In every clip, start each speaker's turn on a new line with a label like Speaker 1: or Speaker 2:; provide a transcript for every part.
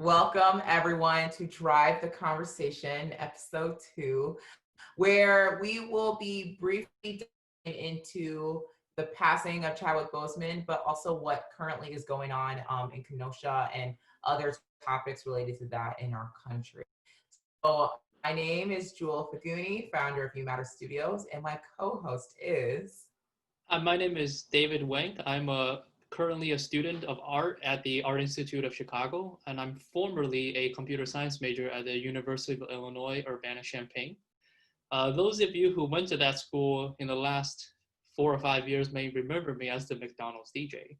Speaker 1: Welcome everyone to Drive the Conversation, episode 2, where we will be briefly diving into the passing of Chadwick Boseman, but also what currently is going on in Kenosha and other topics related to that in our country. So my name is Jewel Ifeguni, founder of You Matter Studios, and my co-host is...
Speaker 2: My name is David Wang. Currently a student of art at the Art Institute of Chicago, and I'm formerly a computer science major at the University of Illinois, Urbana-Champaign. Those of you who went to that school in the last 4 or 5 years may remember me as the McDonald's DJ.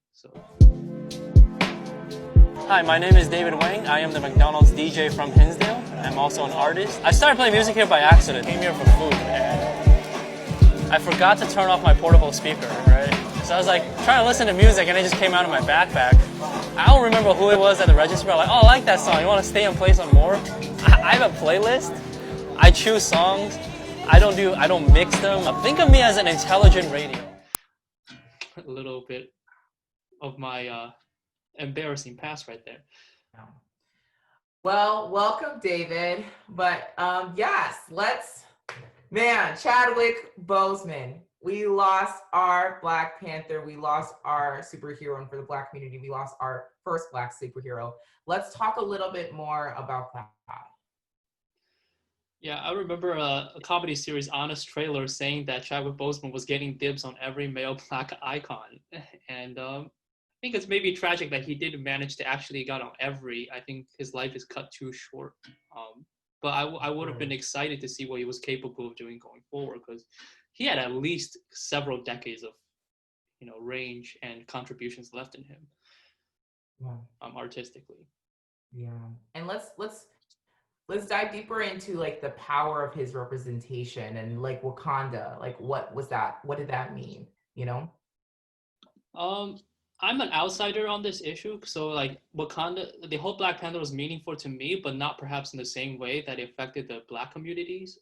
Speaker 3: Hi, my name is David Wang. I am the McDonald's DJ from Hinsdale. I'm also an artist. I started playing music here by accident. I came here for food, and I forgot to turn off my portable speaker, right? So I was like trying to listen to music, and it just came out of my backpack. I don't remember who it was at the register. I'm like, oh, I like that song. You want to stay and play some more? I have a playlist. I choose songs. I don't mix them. Think of me as an intelligent radio.
Speaker 2: A little bit of my embarrassing past right there.
Speaker 1: Well, welcome, David. But yes, Chadwick Boseman. We lost our Black Panther. We lost our superhero, and for the Black community, we lost our first Black superhero. Let's talk a little bit more about that.
Speaker 2: Yeah, I remember a comedy series Honest Trailer saying that Chadwick Boseman was getting dibs on every male Black icon. And I think it's maybe tragic that he didn't manage to actually get on every. I think his life is cut too short. But I would have been excited to see what he was capable of doing going forward, because he had at least several decades of, range and contributions left in him, artistically.
Speaker 1: Yeah, and let's dive deeper into like the power of his representation and like Wakanda. Like, what was that? What did that mean?
Speaker 2: I'm an outsider on this issue, so like Wakanda, the whole Black Panther was meaningful to me, but not perhaps in the same way that it affected the Black communities.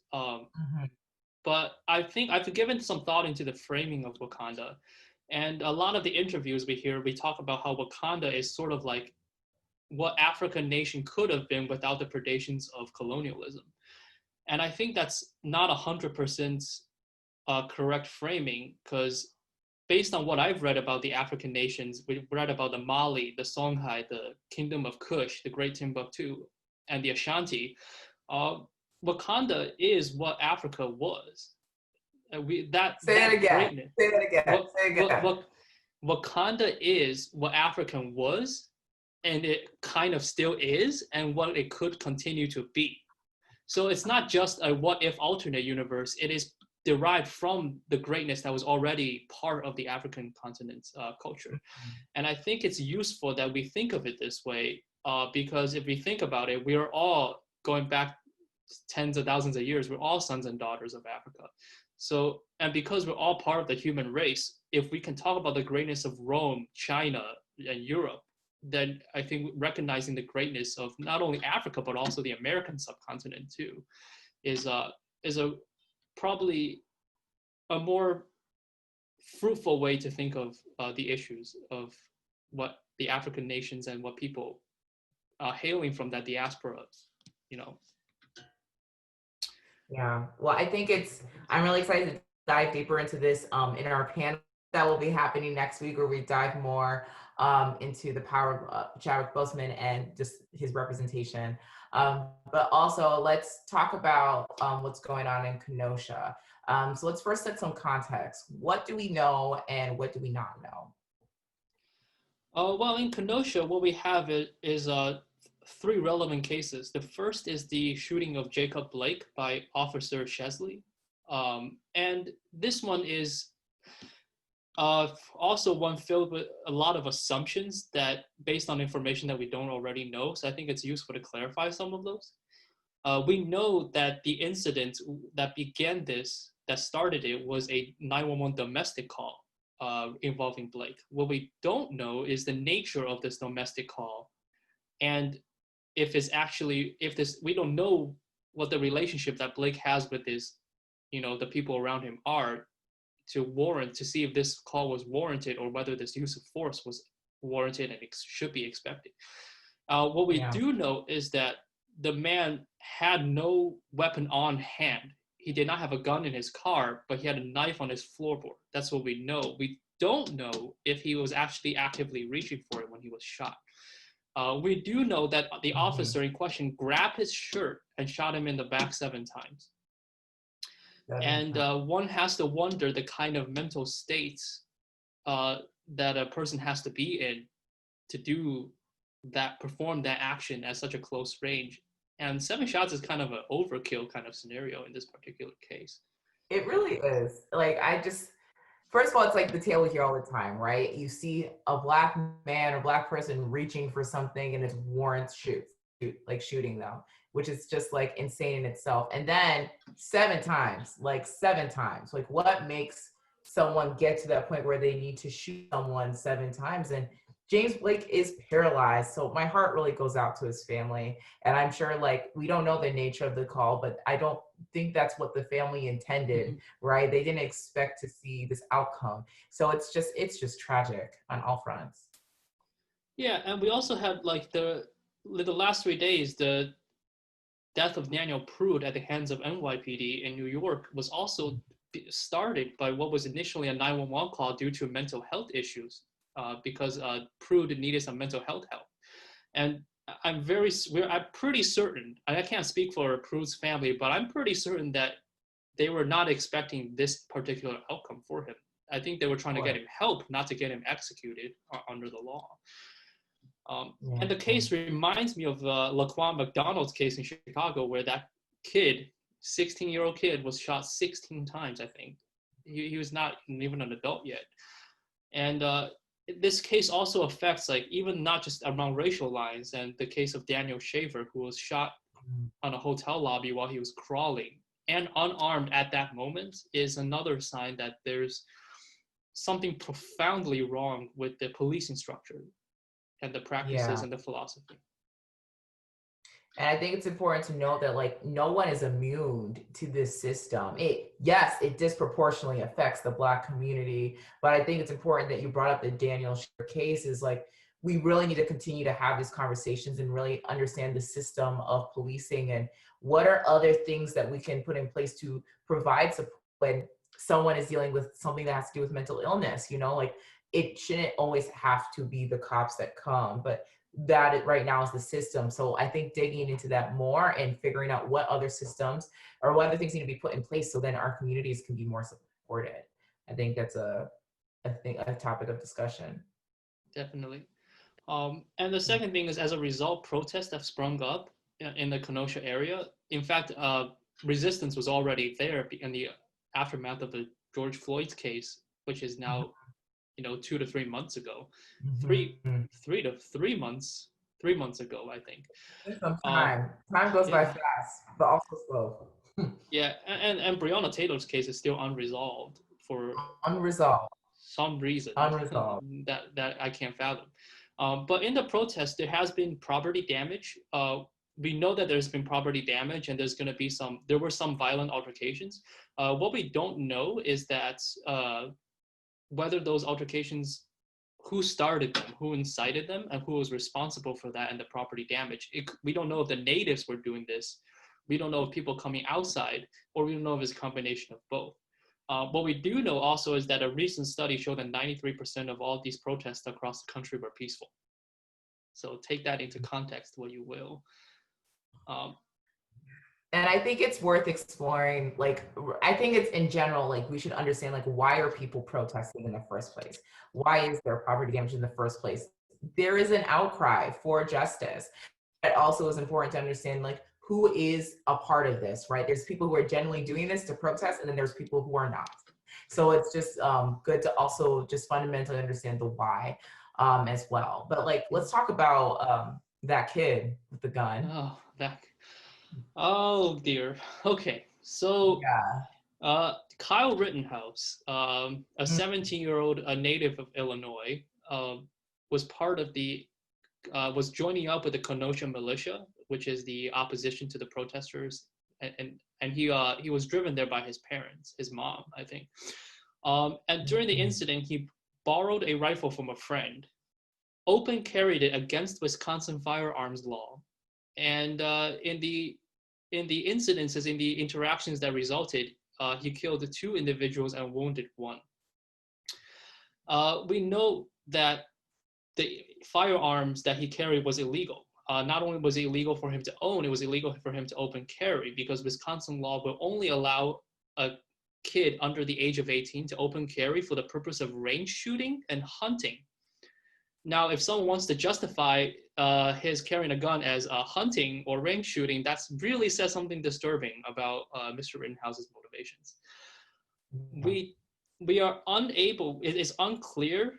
Speaker 2: But I think I've given some thought into the framing of Wakanda, and a lot of the interviews we talk about how Wakanda is sort of like what African nation could have been without the predations of colonialism. And I think that's not 100% correct framing, because based on what I've read about the African nations, we read about the Mali, the Songhai, the Kingdom of Kush, the Great Timbuktu, and the Ashanti. Wakanda is what Africa was.
Speaker 1: Say it again.
Speaker 2: Wakanda is what African was, and it kind of still is, and what it could continue to be. So it's not just a what if alternate universe. It is derived from the greatness that was already part of the African continent's culture. And I think it's useful that we think of it this way, because if we think about it, we are all going back tens of thousands of years. We're all sons and daughters of Africa. So, and because we're all part of the human race, if we can talk about the greatness of Rome, China, and Europe, then I think recognizing the greatness of not only Africa, but also the American subcontinent too, is probably a more fruitful way to think of the issues of what the African nations and what people hailing from that diaspora,
Speaker 1: Yeah, well, I think I'm really excited to dive deeper into this in our panel that will be happening next week, where we dive more into the power of Chadwick Boseman and just his representation. But also, let's talk about what's going on in Kenosha. So let's first set some context. What do we know and what do we not know?
Speaker 2: Well, in Kenosha, what we have is 3 relevant cases. The first is the shooting of Jacob Blake by Officer Chesley. And this one is also one filled with a lot of assumptions that based on information that we don't already know. So I think it's useful to clarify some of those. We know that the incident that started it, was a 911 domestic call involving Blake. What we don't know is the nature of this domestic call, and we don't know what the relationship that Blake has with the people around him are, to see if this call was warranted or whether this use of force was warranted and should be expected. What we do know is that the man had no weapon on hand. He did not have a gun in his car, but he had a knife on his floorboard. That's what we know. We don't know if he was actually actively reaching for it when he was shot. We do know that the officer in question grabbed his shirt and shot him in the back 7 times. And one has to wonder the kind of mental states that a person has to be in to perform that action at such a close range. And 7 shots is kind of an overkill kind of scenario in this particular case.
Speaker 1: It really is. Like, first of all, it's like the tale we hear all the time, right? You see a Black man or Black person reaching for something and it warrants shooting them, which is just like insane in itself. And then 7 times, like what makes someone get to that point where they need to shoot someone 7 times? And James Blake is paralyzed. So my heart really goes out to his family. And I'm sure, like, we don't know the nature of the call, but I don't think that's what the family intended, right? They didn't expect to see this outcome. So it's just tragic on all fronts.
Speaker 2: Yeah, and we also had like the last 3 days, the death of Daniel Prude at the hands of NYPD in New York was also started by what was initially a 911 call due to mental health issues. Because Prude needed some mental health help. And I'm pretty certain, I can't speak for Prude's family, but I'm pretty certain that they were not expecting this particular outcome for him. I think they were trying to get him help, not to get him executed under the law. And the case reminds me of Laquan McDonald's case in Chicago, where that kid, 16-year-old kid, was shot 16 times, I think. He was not even an adult yet. And this case also affects, like, even not just among racial lines, and the case of Daniel Shaver, who was shot on a hotel lobby while he was crawling and unarmed at that moment, is another sign that there's something profoundly wrong with the policing structure and the practices and the philosophy.
Speaker 1: And I think it's important to know that, like, no one is immune to this system. It disproportionately affects the Black community, but I think it's important that you brought up the Daniel Shaver case. Is like, we really need to continue to have these conversations and really understand the system of policing and what are other things that we can put in place to provide support when someone is dealing with something that has to do with mental illness. Like, it shouldn't always have to be the cops that come, but that right now is the system. So I think digging into that more and figuring out what other systems or what other things need to be put in place so then our communities can be more supported. I think that's a topic of discussion.
Speaker 2: Definitely. And the second thing is, as a result, protests have sprung up in the Kenosha area. In fact, resistance was already there in the aftermath of the George Floyd's case, which is now 2 to 3 months ago, 3 months ago, I think.
Speaker 1: Some time goes by fast, but also slow.
Speaker 2: Yeah, and Breonna Taylor's case is still unresolved for some reason that I can't fathom. But in the protest, there has been property damage. We know that there's been property damage, and there were some violent altercations. What we don't know is that whether those altercations, who started them, who incited them, and who was responsible for that and the property damage. We don't know if the natives were doing this. We don't know if people coming outside, or we don't know if it's a combination of both. What we do know also is that a recent study showed that 93% of all these protests across the country were peaceful. So take that into context, what you will.
Speaker 1: And I think it's worth exploring. Like, I think it's in general, like, we should understand, like, why are people protesting in the first place? Why is there property damage in the first place? There is an outcry for justice. It also is important to understand, like, who is a part of this, right? There's people who are genuinely doing this to protest, and then there's people who are not. So it's just good to also just fundamentally understand the why as well. But, like, let's talk about that kid with the gun.
Speaker 2: Oh dear. Okay, so Kyle Rittenhouse, a 17-year-old, a native of Illinois, was joining up with the Kenosha militia, which is the opposition to the protesters, and he was driven there by his parents, his mom, I think. And during the incident, he borrowed a rifle from a friend, open carried it against Wisconsin firearms law. And in the incidences, in the interactions that resulted, he killed 2 individuals and wounded 1. We know that the firearms that he carried was illegal. Not only was it illegal for him to own, it was illegal for him to open carry, because Wisconsin law will only allow a kid under the age of 18 to open carry for the purpose of range shooting and hunting. Now, if someone wants to justify his carrying a gun as hunting or range shooting, that's really says something disturbing about Mr. Rittenhouse's motivations. We are unable, it is unclear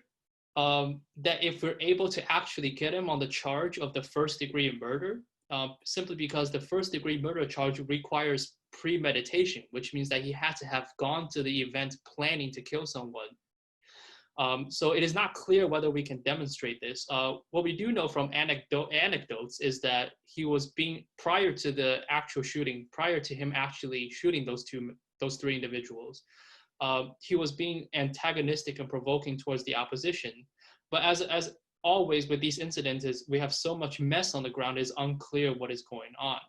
Speaker 2: that if we're able to actually get him on the charge of the first-degree murder, simply because the first-degree murder charge requires premeditation, which means that he had to have gone to the event planning to kill someone. So it is not clear whether we can demonstrate this. What we do know from anecdotes is that he was being, prior to the actual shooting, prior to him actually shooting those 3 individuals, he was being antagonistic and provoking towards the opposition. But as always with these incidents, we have so much mess on the ground, it's unclear what is going on.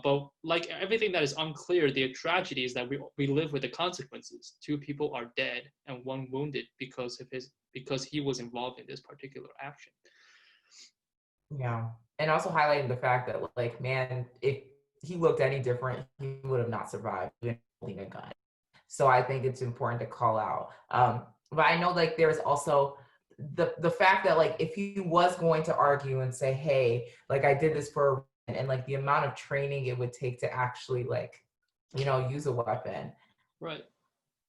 Speaker 2: But like everything that is unclear, the tragedy is that we live with the consequences. 2 people are dead and 1 wounded because he was involved in this particular action.
Speaker 1: Yeah, and also highlighting the fact that, like, man, if he looked any different, he would have not survived even holding a gun. So I think it's important to call out. But I know, like, there's also the fact that, like, if he was going to argue and say, hey, like, I did this for, and like the amount of training it would take to actually, like, you know, use a weapon.
Speaker 2: Right.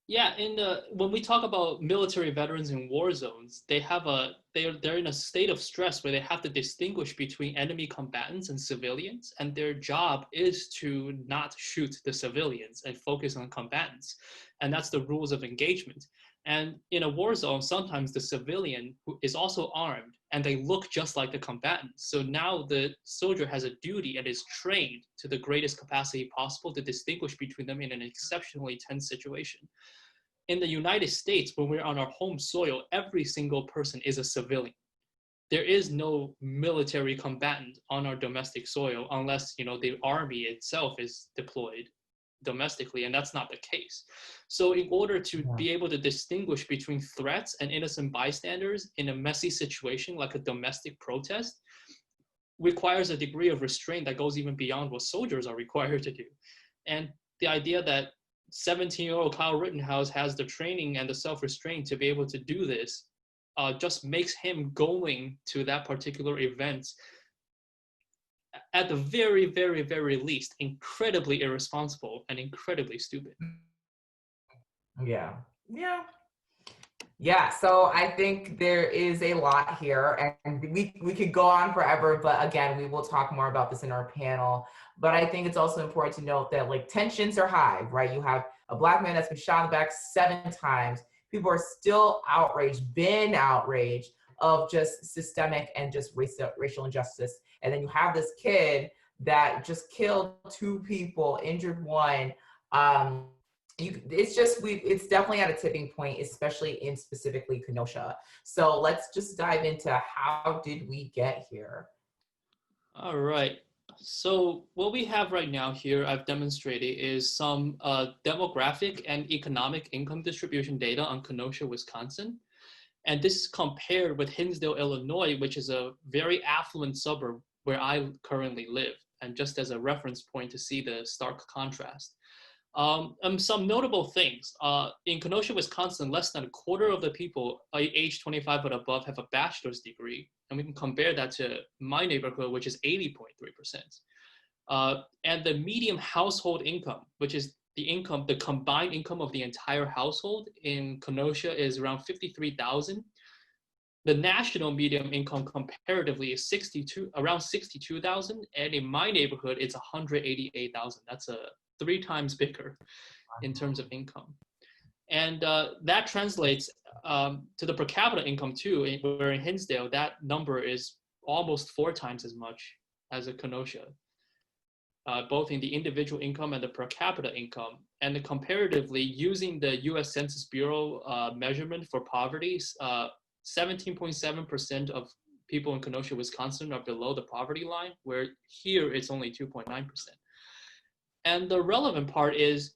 Speaker 2: Yeah, and when we talk about military veterans in war zones, they're in a state of stress where they have to distinguish between enemy combatants and civilians, and their job is to not shoot the civilians and focus on combatants, and that's the rules of engagement. And in a war zone, sometimes the civilian who is also armed and they look just like the combatants. So now the soldier has a duty and is trained to the greatest capacity possible to distinguish between them in an exceptionally tense situation. In the United States, when we're on our home soil, every single person is a civilian. There is no military combatant on our domestic soil unless, you know, the army itself is deployed domestically, and that's not the case. So in order to be able to distinguish between threats and innocent bystanders in a messy situation like a domestic protest requires a degree of restraint that goes even beyond what soldiers are required to do. And the idea that 17-year-old Kyle Rittenhouse has the training and the self-restraint to be able to do this just makes him going to that particular event, at the very, very, very least, incredibly irresponsible and incredibly stupid.
Speaker 1: Yeah, so I think there is a lot here, and we could go on forever, but again, we will talk more about this in our panel. But I think it's also important to note that, like, tensions are high, right? You have a Black man that's been shot in the back 7 times. People are still been outraged of just systemic and just racial injustice. And then you have this kid that just killed 2 people, injured 1. It's definitely at a tipping point, especially in specifically Kenosha. So let's just dive into how did we get here?
Speaker 2: All right. So what we have right now here, I've demonstrated, is some demographic and economic income distribution data on Kenosha, Wisconsin. And this is compared with Hinsdale, Illinois, which is a very affluent suburb where I currently live, and just as a reference point to see the stark contrast. Some notable things. In Kenosha, Wisconsin, less than a quarter of the people age 25 and above have a bachelor's degree. And we can compare that to my neighborhood, which is 80.3%. And the median household income, which is the combined income of the entire household in Kenosha, is around $53,000. The national median income comparatively is around $62,000, and in my neighborhood, it's $188,000. That's 3 times bigger in terms of income. And that translates to the per capita income too, where in Hinsdale, that number is almost 4 times as much as a Kenosha, both in the individual income and the per capita income. And comparatively, using the US Census Bureau measurement for poverty, 17.7% of people in Kenosha, Wisconsin are below the poverty line, where here it's only 2.9%. And the relevant part is,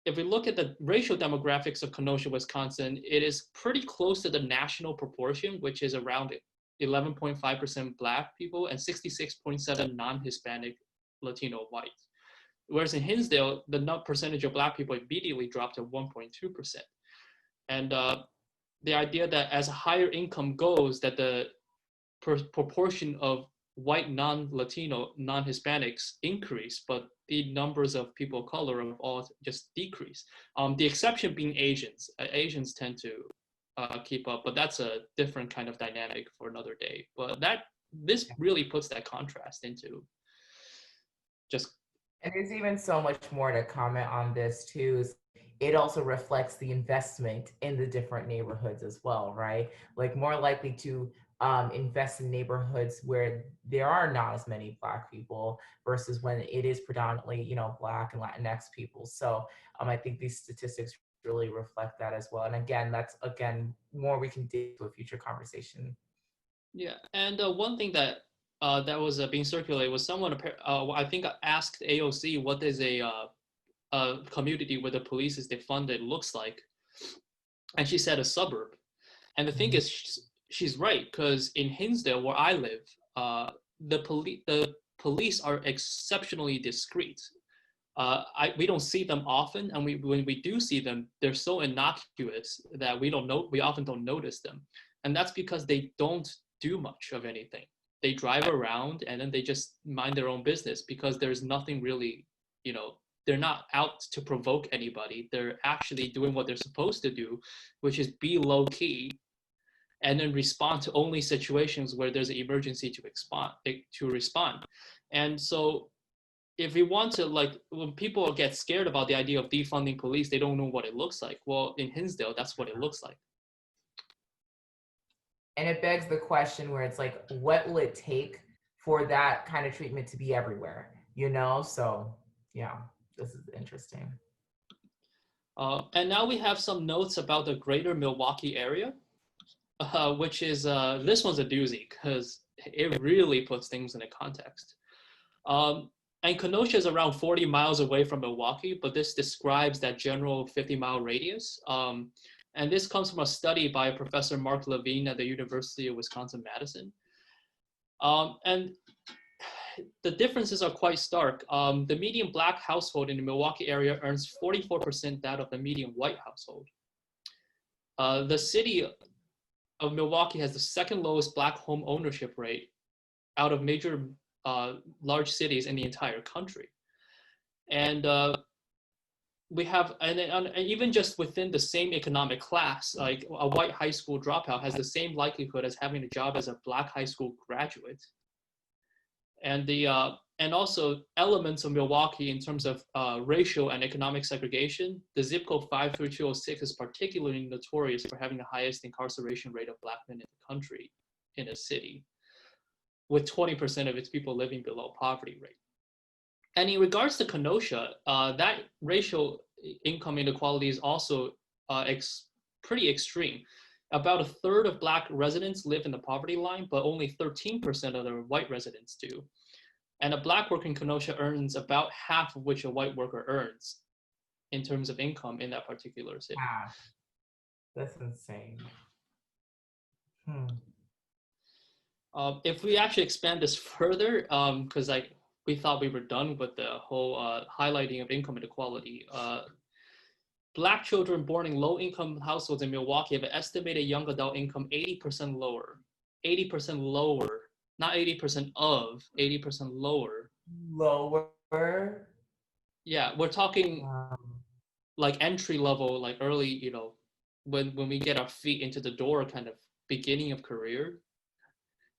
Speaker 2: if we look at the racial demographics of Kenosha, Wisconsin, it is pretty close to the national proportion, which is around 11.5% Black people and 66.7% non-Hispanic Latino whites. Whereas in Hinsdale, the percentage of Black people immediately dropped to 1.2%. And the idea that as higher income goes, that the proportion of white non-Latino, non-Hispanics increase, but the numbers of people of color of all just decrease. The exception being Asians. Asians tend to keep up, but that's a different kind of dynamic for another day. But this really puts that contrast into just.
Speaker 1: And there's even so much more to comment on this too. It also reflects the investment in the different neighborhoods as well, right? Like more likely to invest in neighborhoods where there are not as many Black people versus when it is predominantly, you know, Black and Latinx people. So I think these statistics really reflect that as well. And again, that's more we can dig to a future conversation.
Speaker 2: Yeah, and one thing that was being circulated was someone I think asked AOC what is a community where the police is defunded looks like, and she said a suburb. And the thing is, she's right, because in Hinsdale, where I live, the police are exceptionally discreet. We don't see them often, and when we do see them, they're so innocuous that we often don't notice them, and that's because they don't do much of anything. They drive around and then they just mind their own business because there's nothing really, you know, they're not out to provoke anybody. They're actually doing what they're supposed to do, which is be low key and then respond to only situations where there's an emergency to respond. And so if we want to, like, when people get scared about the idea of defunding police, they don't know what it looks like. Well, in Hinsdale, that's what it looks like.
Speaker 1: And it begs the question where it's like, what will it take for that kind of treatment to be everywhere, you know? So yeah, this is interesting.
Speaker 2: And now we have some notes about the greater Milwaukee area, which is, this one's a doozy because it really puts things in a context. And Kenosha is around 40 miles away from Milwaukee, but this describes that general 50-mile radius. And this comes from a study by Professor Mark Levine at the University of Wisconsin-Madison. And the differences are quite stark. The median Black household in the Milwaukee area earns 44% that of the median white household. The city of Milwaukee has the second lowest Black home ownership rate out of major large cities in the entire country. And we have, and even just within the same economic class, like a white high school dropout has the same likelihood as having a job as a Black high school graduate. And and also elements of Milwaukee in terms of racial and economic segregation, the zip code 53206 is particularly notorious for having the highest incarceration rate of Black men in the country in a city, with 20% of its people living below poverty rate. And in regards to Kenosha, that racial income inequality is also pretty extreme. About a third of Black residents live in the poverty line, but only 13% of the white residents do. And a Black worker in Kenosha earns about half of which a white worker earns in terms of income in that particular city.
Speaker 1: Wow. That's insane.
Speaker 2: If we actually expand this further, because we thought we were done with the whole highlighting of income inequality. Black children born in low-income households in Milwaukee have an estimated young adult income 80% lower. 80% lower, not 80% of, 80% lower.
Speaker 1: Lower?
Speaker 2: Yeah, we're talking like entry level, like early, you know, when we get our feet into the door, kind of beginning of career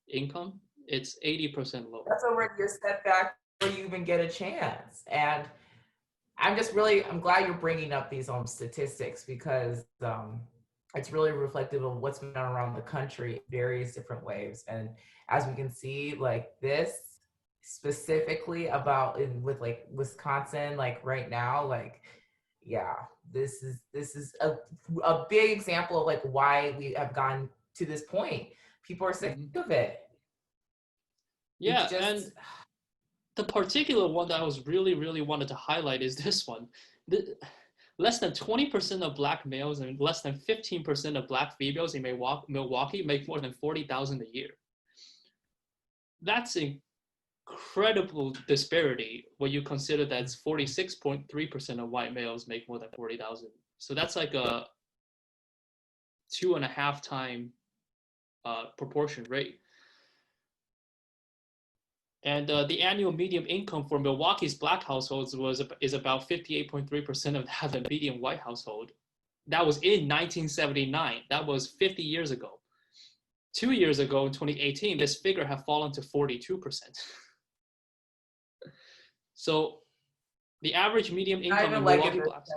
Speaker 2: income, it's 80% lower.
Speaker 1: That's already a step back before you even get a chance. And I'm glad you're bringing up these statistics because it's really reflective of what's been on around the country in various different ways. And as we can see, like this specifically with like Wisconsin, like right now, like, yeah, this is a big example of like why we have gone to this point. People are sick of it.
Speaker 2: Yeah, and the particular one that I was really wanted to highlight is this one. Less than 20% of Black males and less than 15% of Black females in Milwaukee make more than $40,000 a year. That's incredible disparity when you consider that 46.3% of white males make more than 40,000. So that's like a 2.5 time proportion rate. And the annual median income for Milwaukee's Black households is about 58.3% of that of the median white household. That was in 1979. That was 50 years ago. 2 years ago, in 2018, this figure had fallen to 42%. So the average median income in Milwaukee Blacks.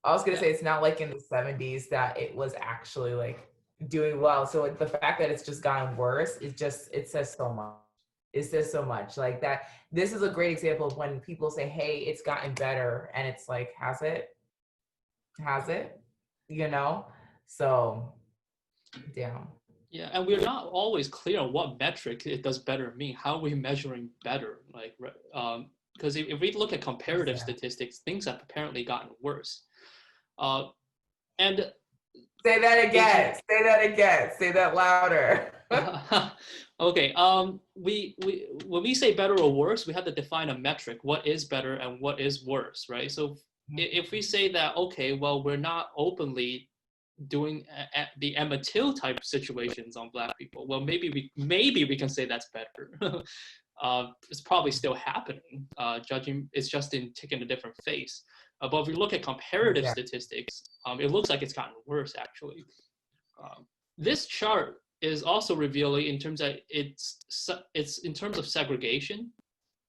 Speaker 1: I was gonna say it's not like in the 70s that it was actually like doing well. So the fact that it's just gotten worse is just, it says so much. It says so much. Like that, this is a great example of when people say, hey, it's gotten better. And it's like, has it? Has it? You know? So, damn.
Speaker 2: Yeah, and we're not always clear on what metric it does better mean. How are we measuring better? Like, because if we look at comparative statistics, things have apparently gotten worse. And
Speaker 1: say that again. Say that again. Say that louder.
Speaker 2: Okay. We when we say better or worse, we have to define a metric. What is better and what is worse, right? So if we say that, okay, well, we're not openly doing the Emmett Till type situations on Black people, well, maybe we can say that's better. It's probably still happening. Judging, it's just taking a different face. But if we look at comparative statistics, it looks like it's gotten worse, actually. This chart is also revealing in terms of it's in terms of segregation,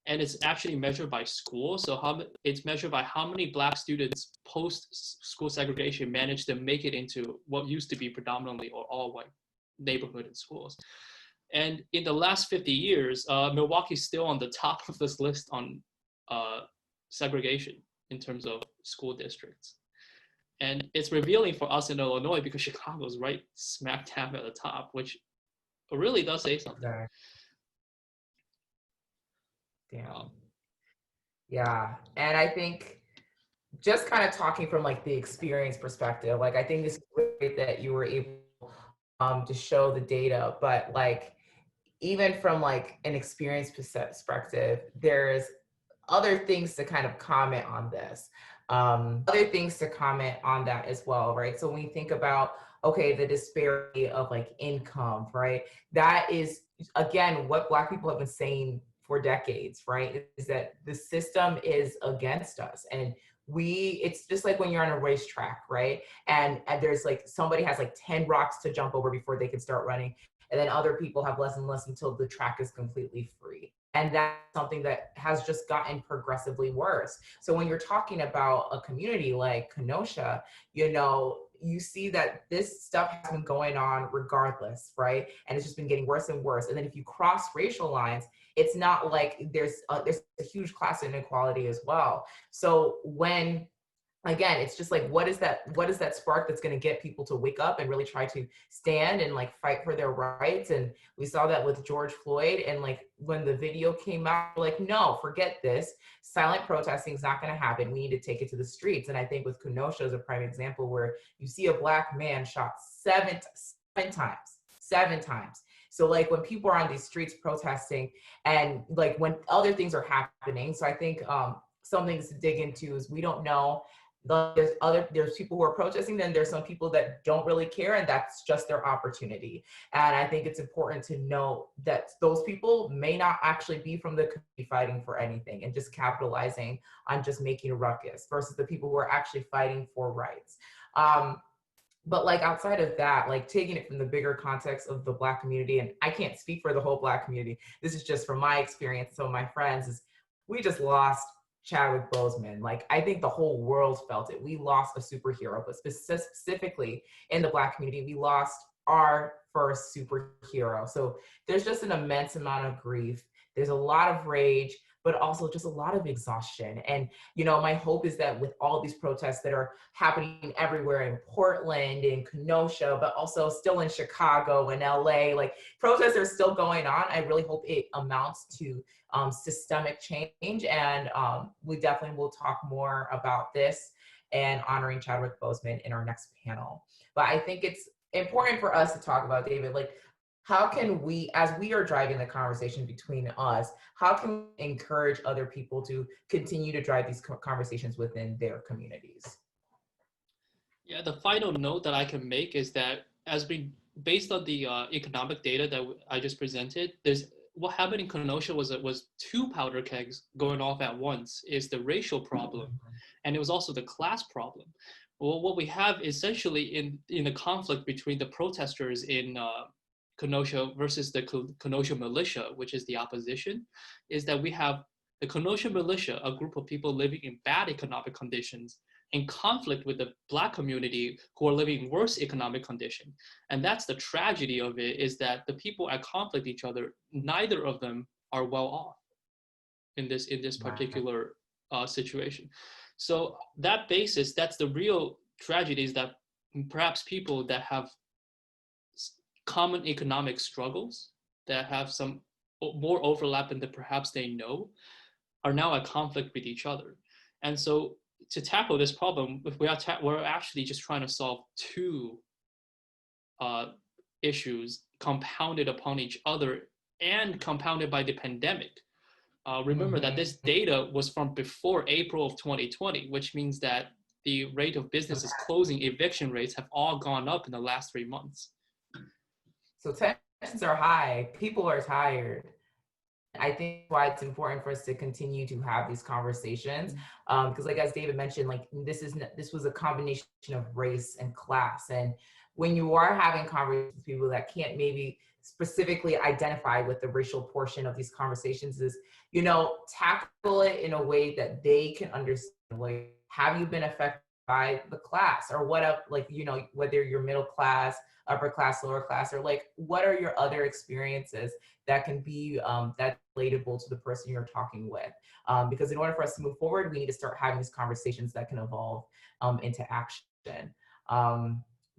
Speaker 2: and it's actually measured by school. So it's measured by how many Black students post-school segregation managed to make it into what used to be predominantly or all white neighborhood and schools. And in the last 50 years, Milwaukee's still on the top of this list on segregation in terms of school districts. And it's revealing for us in Illinois because Chicago's right smack dab at the top, which really does say something.
Speaker 1: Damn. Yeah, and I think just kind of talking from like the experience perspective, like I think it's great that you were able to show the data, but like even from like an experience perspective, there's other things to kind of comment on this. Other things to comment on that as well, right? So when you think about, okay, the disparity of like income, right? That is, again, what Black people have been saying for decades, right? Is that the system is against us. And it's just like when you're on a racetrack, right? And there's like, somebody has like 10 rocks to jump over before they can start running. And then other people have less and less until the track is completely free. And that's something that has just gotten progressively worse. So when you're talking about a community like Kenosha, you know, you see that this stuff has been going on regardless, right? And it's just been getting worse and worse. And then if you cross racial lines, it's not like there's a huge class inequality as well. So when, again, it's just like, what is that spark that's going to get people to wake up and really try to stand and like fight for their rights? And we saw that with George Floyd, and like when the video came out, like, no, forget this. Silent protesting is not going to happen. We need to take it to the streets. And I think with Kenosha is a prime example where you see a Black man shot seven times. So like when people are on these streets protesting and like when other things are happening. So I think some things to dig into is we don't know. There's people who are protesting, then there's some people that don't really care, and that's just their opportunity. And I think it's important to know that those people may not actually be from the community fighting for anything and just capitalizing on just making a ruckus versus the people who are actually fighting for rights. But like outside of that, like taking it from the bigger context of the Black community, and I can't speak for the whole Black community, this is just from my experience, some of my friends, is we just lost Chadwick Boseman. Like, I think the whole world felt it. We lost a superhero, but specifically in the Black community, we lost our first superhero. So there's just an immense amount of grief there's a lot of rage, but also just a lot of exhaustion. And, my hope is that with all these protests that are happening everywhere in Portland, in Kenosha, but also still in Chicago and LA, like protests are still going on. I really hope it amounts to systemic change. And we definitely will talk more about this and honoring Chadwick Boseman in our next panel. But I think it's important for us to talk about, David, like, how can we, as we are driving the conversation between us, how can we encourage other people to continue to drive these conversations within their communities?
Speaker 2: Yeah, the final note that I can make is that based on the economic data that I just presented, what happened in Kenosha was two powder kegs going off at once is the racial problem, and it was also the class problem. Well, what we have essentially in the conflict between the protesters in Kenosha versus the Kenosha militia, which is the opposition, is that we have the Kenosha militia, a group of people living in bad economic conditions, in conflict with the Black community who are living in worse economic condition. And that's the tragedy of it, is that the people at conflict each other, neither of them are well off in this particular situation. So that basis, that's the real tragedy, is that perhaps people that have common economic struggles, that have some more overlap than perhaps they know, are now at conflict with each other. And so to tackle this problem, we're actually just trying to solve two issues compounded upon each other and compounded by the pandemic. Remember that this data was from before April of 2020, which means that the rate of businesses closing, eviction rates have all gone up in the last 3 months.
Speaker 1: So tensions are high. People are tired. I think why it's important for us to continue to have these conversations, because like as David mentioned, like this was a combination of race and class. And when you are having conversations with people that can't maybe specifically identify with the racial portion of these conversations, is, tackle it in a way that they can understand. Like, have you been affected by the class, or whether you're middle class, upper class, lower class, or like, what are your other experiences that can be that relatable to the person you're talking with? Because in order for us to move forward, we need to start having these conversations that can evolve into action.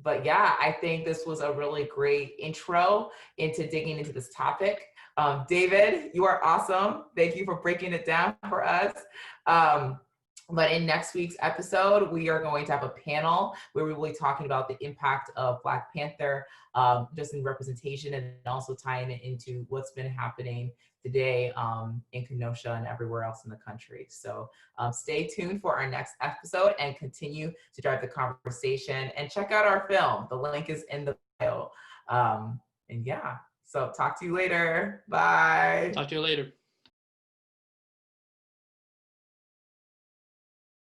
Speaker 1: But yeah, I think this was a really great intro into digging into this topic. David, you are awesome. Thank you for breaking it down for us. But in next week's episode, we are going to have a panel where we will be talking about the impact of Black Panther, just in representation, and also tying it into what's been happening today in Kenosha and everywhere else in the country. So stay tuned for our next episode and continue to drive the conversation, and check out our film. The link is in the bio. And yeah, so talk to you later. Bye.
Speaker 2: Talk to you later.